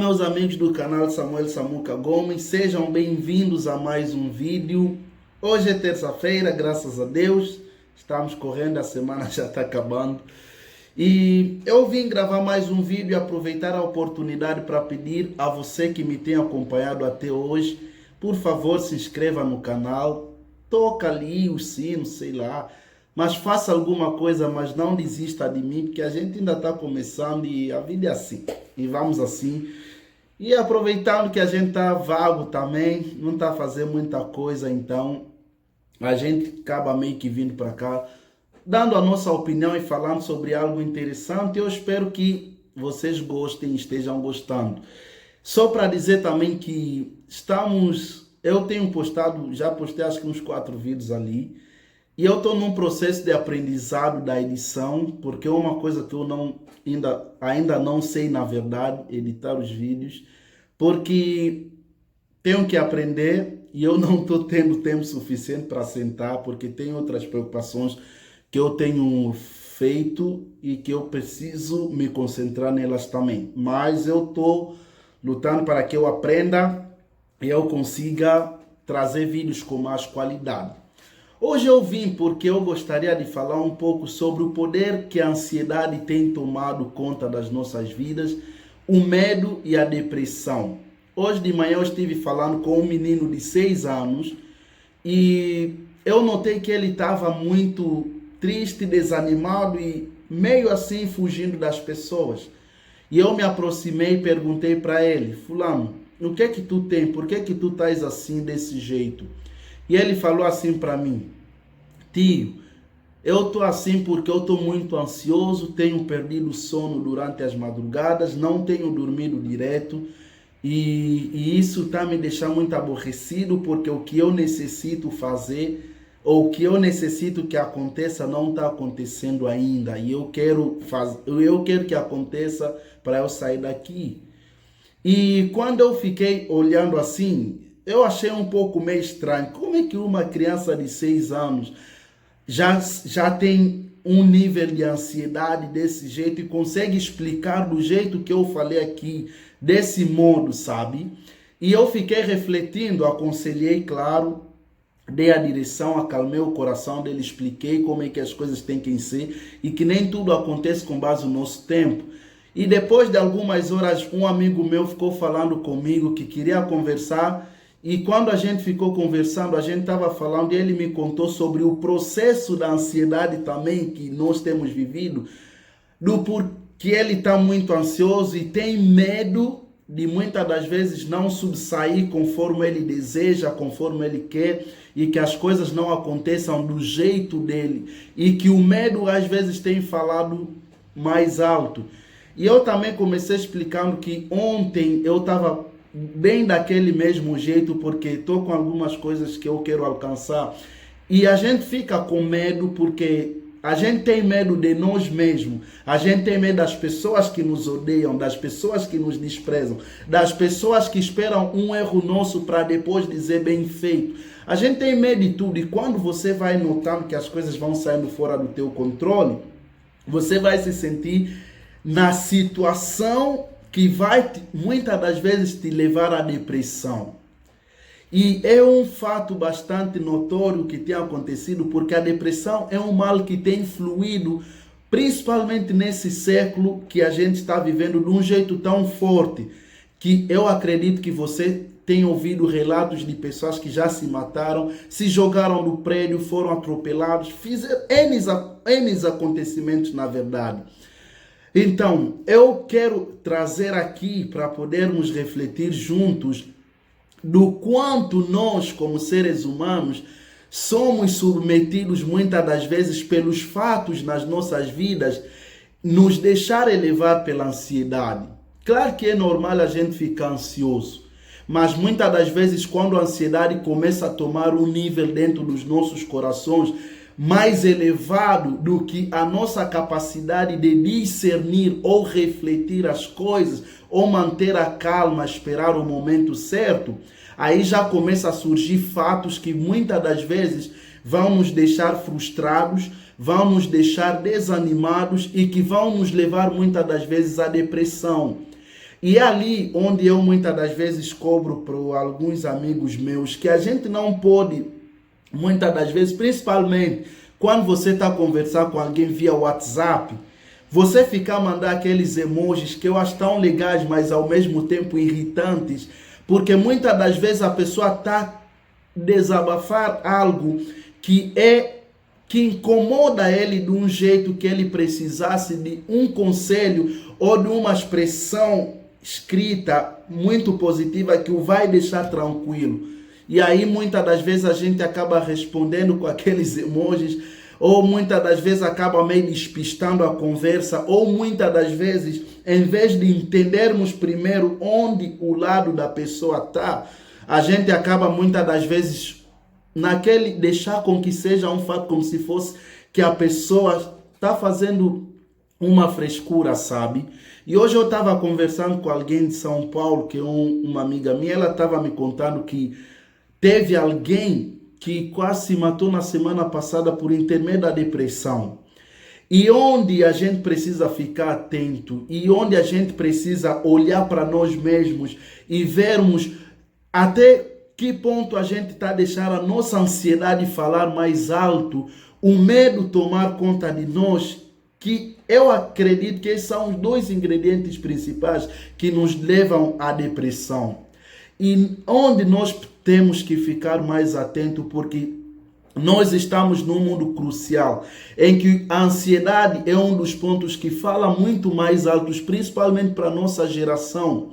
meus amigos do canal Samuel Samuca Gomes, sejam bem-vindos a mais um vídeo. Hoje é terça-feira, graças a Deus, estamos correndo, a semana já está acabando. E eu vim gravar mais um vídeo e aproveitar a oportunidade para pedir a você que me tem acompanhado até hoje, por favor, se inscreva no canal, toca ali o sino, sei lá, mas faça alguma coisa, mas não desista de mim, porque a gente ainda está começando e a vida é assim. E vamos assim. E aproveitando que a gente está vago também, não está fazendo muita coisa, então a gente acaba meio que vindo para cá, dando a nossa opinião e falando sobre algo interessante. Eu espero que vocês gostem e estejam gostando. Só para dizer também que eu tenho postado, já postei acho que uns 4 vídeos ali, e eu estou num processo de aprendizado da edição, porque é uma coisa que eu ainda não sei, na verdade, editar os vídeos, porque tenho que aprender e eu não estou tendo tempo suficiente para sentar, porque tem outras preocupações que eu tenho feito e que eu preciso me concentrar nelas também. Mas eu estou lutando para que eu aprenda e eu consiga trazer vídeos com mais qualidade. Hoje eu vim porque eu gostaria de falar um pouco sobre o poder que a ansiedade tem tomado conta das nossas vidas, o medo e a depressão. Hoje de manhã eu estive falando com um menino de 6 anos e eu notei que ele estava muito triste, desanimado e meio assim fugindo das pessoas. E eu me aproximei e perguntei para ele: fulano, o que é que tu tem? Por que que tu estás assim, desse jeito? E ele falou assim para mim: tio, eu estou assim porque eu estou muito ansioso, tenho perdido sono durante as madrugadas, não tenho dormido direto e isso está me deixando muito aborrecido, porque o que eu necessito fazer, ou o que eu necessito que aconteça, não está acontecendo ainda, e eu quero que aconteça para eu sair daqui. E quando eu fiquei olhando assim, eu achei um pouco meio estranho. Como é que uma criança de 6 anos já tem um nível de ansiedade desse jeito e consegue explicar do jeito que eu falei aqui, desse modo, sabe? E eu fiquei refletindo, aconselhei, claro, dei a direção, acalmei o coração dele, expliquei como é que as coisas têm que ser e que nem tudo acontece com base no nosso tempo. E depois de algumas horas, um amigo meu ficou falando comigo que queria conversar. E quando a gente ficou conversando, a gente estava falando e ele me contou sobre o processo da ansiedade também que nós temos vivido, do porquê ele está muito ansioso e tem medo de muitas das vezes não subsair conforme ele deseja, conforme ele quer, e que as coisas não aconteçam do jeito dele, e que o medo às vezes tem falado mais alto. E eu também comecei explicando que ontem eu estava bem daquele mesmo jeito, porque estou com algumas coisas que eu quero alcançar. E a gente fica com medo porque a gente tem medo de nós mesmos. A gente tem medo das pessoas que nos odeiam, das pessoas que nos desprezam, das pessoas que esperam um erro nosso para depois dizer bem feito. A gente tem medo de tudo. E quando você vai notando que as coisas vão saindo fora do teu controle, você vai se sentir na situação que vai muitas das vezes te levar à depressão. E é um fato bastante notório que tem acontecido, porque a depressão é um mal que tem fluído, principalmente nesse século que a gente está vivendo, de um jeito tão forte, que eu acredito que você tem ouvido relatos de pessoas que já se mataram, se jogaram do prédio, foram atropelados, fizeram N acontecimentos, na verdade. Então, eu quero trazer aqui para podermos refletir juntos do quanto nós, como seres humanos, somos submetidos muitas das vezes pelos fatos nas nossas vidas, nos deixar elevar pela ansiedade. Claro que é normal a gente ficar ansioso, mas muitas das vezes quando a ansiedade começa a tomar um nível dentro dos nossos corações mais elevado do que a nossa capacidade de discernir ou refletir as coisas, ou manter a calma, esperar o momento certo, aí já começa a surgir fatos que muitas das vezes vão nos deixar frustrados, vão nos deixar desanimados e que vão nos levar muitas das vezes à depressão. E é ali onde eu muitas das vezes cobro para alguns amigos meus que a gente não pode, muitas das vezes, principalmente quando você está a conversar com alguém via WhatsApp, você ficar a mandar aqueles emojis que eu acho tão legais, mas ao mesmo tempo irritantes, porque muitas das vezes a pessoa está desabafar algo que incomoda ele de um jeito que ele precisasse de um conselho ou de uma expressão escrita muito positiva que o vai deixar tranquilo. E aí muitas das vezes a gente acaba respondendo com aqueles emojis, ou muitas das vezes acaba meio despistando a conversa, ou muitas das vezes, em vez de entendermos primeiro onde o lado da pessoa está, a gente acaba muitas das vezes naquele deixar com que seja um fato como se fosse que a pessoa está fazendo uma frescura, sabe? E hoje eu estava conversando com alguém de São Paulo, que é uma amiga minha, ela estava me contando que teve alguém que quase se matou na semana passada por intermédio da depressão. E onde a gente precisa ficar atento, e onde a gente precisa olhar para nós mesmos e vermos até que ponto a gente está deixando a nossa ansiedade falar mais alto, o medo tomar conta de nós, que eu acredito que esses são os dois ingredientes principais que nos levam à depressão. E onde nós temos que ficar mais atento, porque nós estamos num mundo crucial, em que a ansiedade é um dos pontos que fala muito mais altos, principalmente para a nossa geração.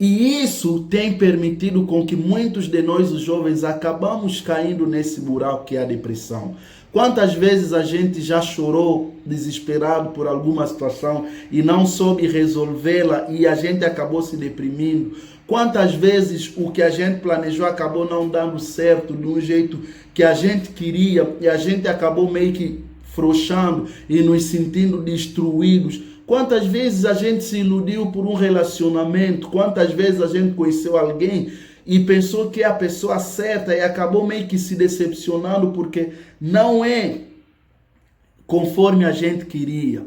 E isso tem permitido com que muitos de nós, os jovens, acabamos caindo nesse buraco que é a depressão. Quantas vezes a gente já chorou desesperado por alguma situação e não soube resolvê-la e a gente acabou se deprimindo? Quantas vezes o que a gente planejou acabou não dando certo de um jeito que a gente queria e a gente acabou meio que frouxando e nos sentindo destruídos? Quantas vezes a gente se iludiu por um relacionamento? Quantas vezes a gente conheceu alguém e pensou que é a pessoa certa e acabou meio que se decepcionando porque não é conforme a gente queria?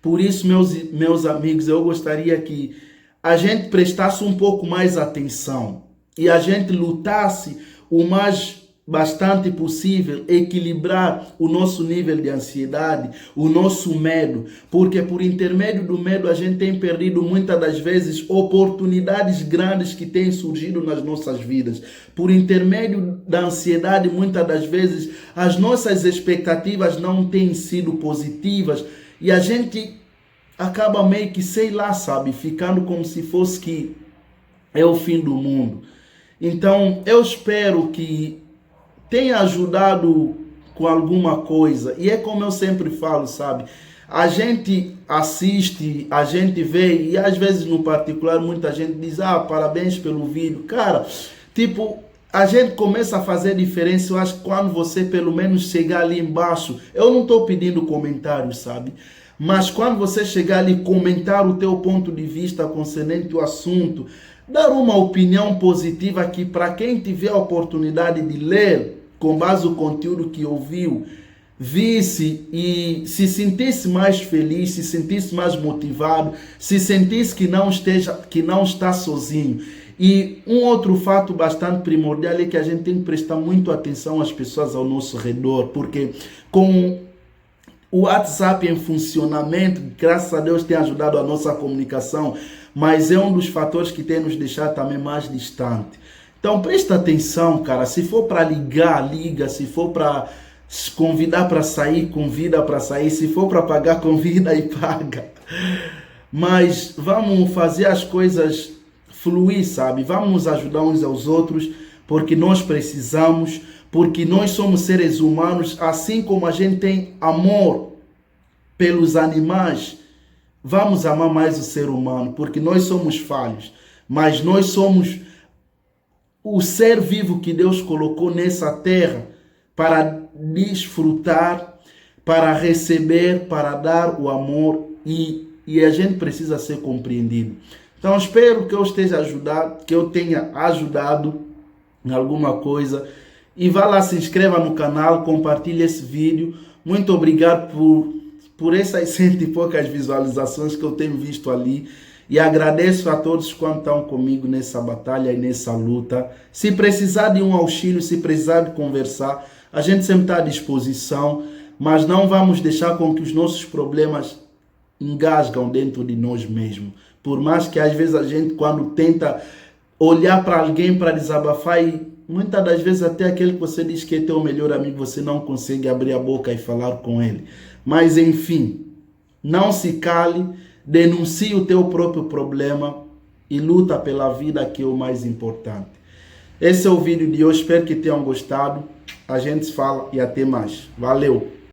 Por isso, meus amigos, eu gostaria que a gente prestasse um pouco mais atenção e a gente lutasse o mais bastante possível equilibrar o nosso nível de ansiedade, o nosso medo, porque por intermédio do medo a gente tem perdido muitas das vezes oportunidades grandes que têm surgido nas nossas vidas. Por intermédio da ansiedade, muitas das vezes as nossas expectativas não têm sido positivas e a gente acaba meio que, sei lá, sabe, ficando como se fosse que é o fim do mundo. Então, eu espero que tenha ajudado com alguma coisa. E é como eu sempre falo, sabe? A gente assiste, a gente vê, e às vezes no particular muita gente diz, parabéns pelo vídeo. Cara, tipo, a gente começa a fazer diferença, eu acho que quando você pelo menos chegar ali embaixo, eu não estou pedindo comentários, sabe? Mas quando você chegar ali e comentar o teu ponto de vista concernente ao assunto, dar uma opinião positiva que para quem tiver a oportunidade de ler, com base no conteúdo que ouviu, visse e se sentisse mais feliz, se sentisse mais motivado, se sentisse que não está sozinho. E um outro fato bastante primordial é que a gente tem que prestar muito atenção às pessoas ao nosso redor, porque com o WhatsApp em funcionamento, graças a Deus tem ajudado a nossa comunicação, mas é um dos fatores que tem nos deixado também mais distante. Então presta atenção, cara, se for para ligar, liga, se for para convidar para sair, convida para sair, se for para pagar, convida e paga. Mas vamos fazer as coisas fluir, sabe? Vamos nos ajudar uns aos outros, porque nós precisamos, porque nós somos seres humanos, assim como a gente tem amor pelos animais, vamos amar mais o ser humano, porque nós somos falhos, mas nós somos o ser vivo que Deus colocou nessa terra para desfrutar, para receber, para dar o amor e a gente precisa ser compreendido. Então espero que eu esteja ajudado, que eu tenha ajudado em alguma coisa. E vá lá, se inscreva no canal, compartilhe esse vídeo. Muito obrigado por essas 100 e poucas visualizações que eu tenho visto ali. E agradeço a todos quanto estão comigo nessa batalha e nessa luta. Se precisar de um auxílio, se precisar de conversar, a gente sempre está à disposição, mas não vamos deixar com que os nossos problemas engasgam dentro de nós mesmos. Por mais que às vezes a gente, quando tenta olhar para alguém para desabafar, e muitas das vezes até aquele que você diz que é teu melhor amigo, você não consegue abrir a boca e falar com ele. Mas enfim, não se cale, denuncie o teu próprio problema e luta pela vida, que é o mais importante. Esse é o vídeo de hoje, espero que tenham gostado. A gente se fala e até mais. Valeu!